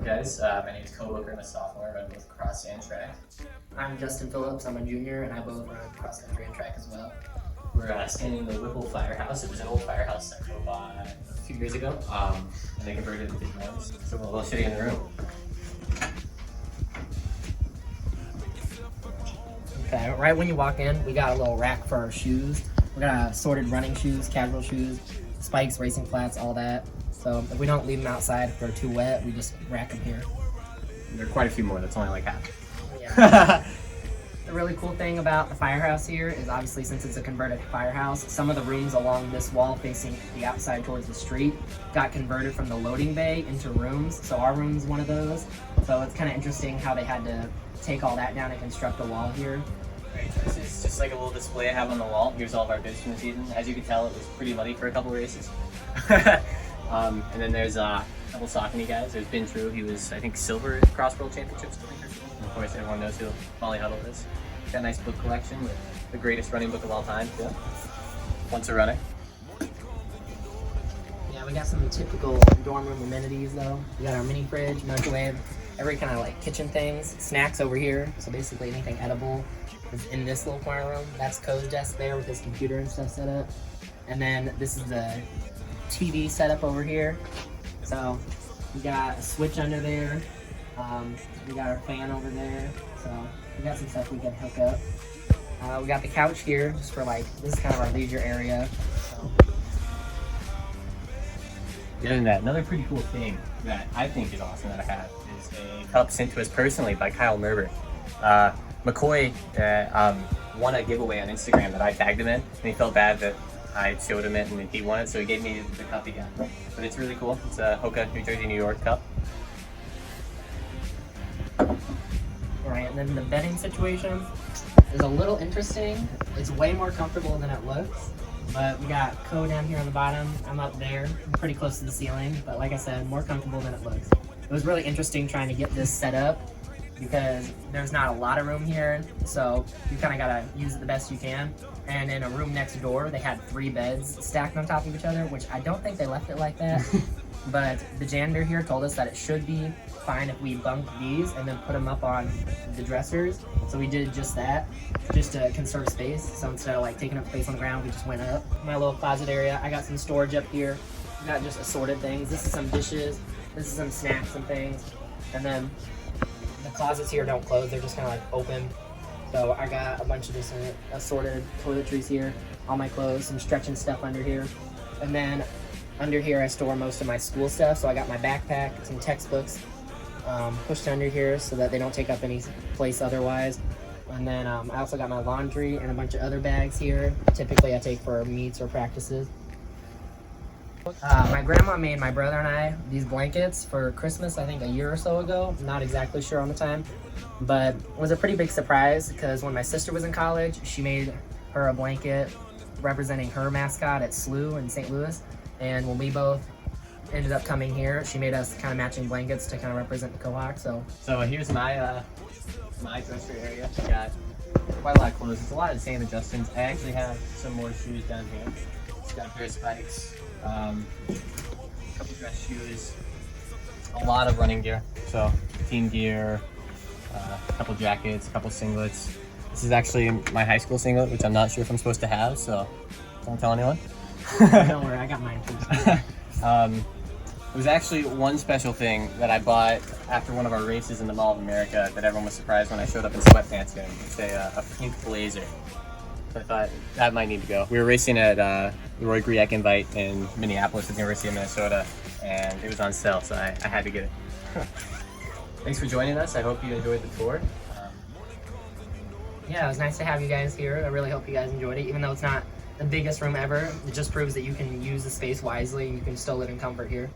guys? My name is Coe. I'm a sophomore. I run both cross and track. I'm Justin Phillips. I'm a junior, and I both run cross country and track as well. We're standing in the Whipple Firehouse. It was an old firehouse that Coe bought a few years ago, and they converted it to dorms. So we'll show you in the room. Okay, right when you walk in, we got a little rack for our shoes. We got assorted running shoes, casual shoes, spikes, racing flats, all that. So if we don't leave them outside if they're too wet, we just rack them here. There are quite a few more. That's only like half. Yeah. The really cool thing about the firehouse here is obviously since it's a converted firehouse, some of the rooms along this wall facing the outside towards the street got converted from the loading bay into rooms. So our room's one of those. So it's kind of interesting how they had to take all that down and construct a wall here. Right, so this is just like a little display I have on the wall. Here's all of our bids from the season. As you can tell, it was pretty muddy for a couple races. And then there's a couple Saucony guys. There's Ben True. He was, I think, silver at Cross World Championships 2013. And of course, everyone knows who Molly Huddle is. Got a nice book collection with the greatest running book of all time, too. Once a Runner. Yeah, we got some typical dorm room amenities, though. We got our mini fridge, microwave, every kind of like kitchen things. Snacks over here, so basically anything edible is in this little corner room. That's Coe's desk there with his computer and stuff set up. And then this is the TV setup over here. So we got a switch under there. We got our fan over there. So we got some stuff we can hook up. We got the couch here just for like, this is kind of our leisure area. So. Other than that, another pretty cool thing that I think is awesome that I have is a cup sent to us personally by Kyle Merber. McCoy won a giveaway on Instagram that I tagged him in, and he felt bad that I showed him it and he won it, so he gave me the cup he got. But it's really cool. It's a Hoka, New Jersey, New York cup. Alright, and then the bedding situation is a little interesting. It's way more comfortable than it looks. But we got Coe down here on the bottom. I'm up there. I'm pretty close to the ceiling. But like I said, more comfortable than it looks. It was really interesting trying to get this set up because there's not a lot of room here. So you kind of got to use it the best you can. And in a room next door, they had 3 beds stacked on top of each other, which I don't think they left it like that. But the janitor here told us that it should be fine if we bunked these and then put them up on the dressers. So we did just that, just to conserve space. So instead of like taking up space on the ground, we just went up. My little closet area, I got some storage up here. Got just assorted things. This is some dishes. This is some snacks and things. And then the closets here don't close. They're just kind of like open. So I got a bunch of different assorted toiletries here. All my clothes, some stretching stuff under here. And then under here I store most of my school stuff. So I got my backpack, some textbooks, pushed under here so that they don't take up any place otherwise. And then I also got my laundry and a bunch of other bags here. Typically I take for meets or practices. My grandma made my brother and I these blankets for Christmas, I think a year or so ago. Not exactly sure on the time, but it was a pretty big surprise because when my sister was in college, she made her a blanket representing her mascot at SLU in St. Louis. And when we both ended up coming here, she made us kind of matching blankets to kind of represent the Cohawk. So here's my my dresser area. I got quite a lot of clothes. It's a lot of the same as Justin's. I actually have some more shoes down here. Got a pair of spikes, a couple dress shoes, a lot of running gear. So team gear, a couple jackets, a couple singlets. This is actually my high school singlet, which I'm not sure if I'm supposed to have, so don't tell anyone. don't worry, I got mine too. It was actually one special thing that I bought after one of our races in the Mall of America that everyone was surprised when I showed up in sweatpants in. It's a pink blazer. So I thought that might need to go. We were racing at the Roy Griek Invite in Minneapolis at the University of Minnesota, and it was on sale, so I had to get it. Thanks for joining us. I hope you enjoyed the tour. Yeah, it was nice to have you guys here. I really hope you guys enjoyed it, even though it's not the biggest room ever. It just proves that you can use the space wisely. You can still live in comfort here.